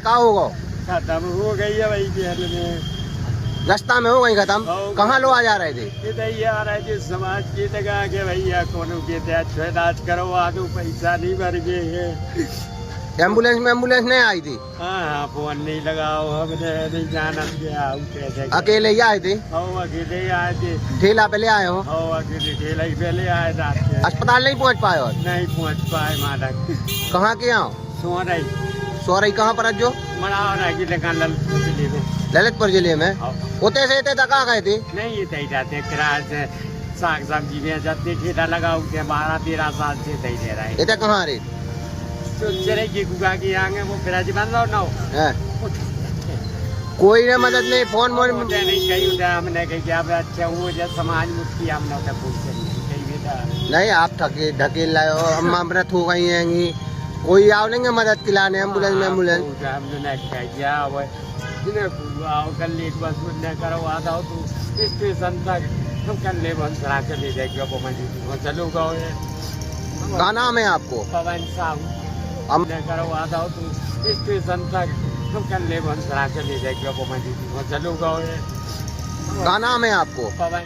का होगा खत्म हो गई है भाई, जेल में रास्ता में हो गई खत्म। कहाँ लोग आ जा रहे थे? ये आ रहे थे समाज की जगह के भैया कोनो के इलाज करो, आदू पैसा नहीं भर गए। एम्बुलेंस नहीं आई थी? हाँ, फोन नहीं लगाओ, हमने नहीं जाना गया। अकेले ही आए थे? अकेले आए थे। ठेला पे ले आए हो? अकेले ठेला ही पे ले आए थे। अस्पताल नहीं पहुँच पाए? और नहीं पहुँच पाए मालक। कहाँ के यहाँ? सोरई कहाँ पर? जो ललितपुर जिले में होते से कहाँ गए थे? नहीं ये जाते किराए से साग सब्जी में जाते, ठेला लगा 12-13 साल से दे रहा है। इधर कहाँ रे? कोई ने मदद नहीं, फोन नहीं कही हमने कही अच्छा वो समाज मुक्ति हमने नहीं। आप ढकेल लाए हो, अम्मा अमृत हो गई हैं, कोई आओ लेंगे मदद दिलाने? एम्बुलेंस में एम्बुलेंस स्टेशन तक हम कल ले के ले जाएगा। चलो क्या नाम है आपको? पवन साहू। हम करवा दो तो स्टेशन तक हम कल ले के ले जाएगा। चलो क्या नाम है आपको? पवन।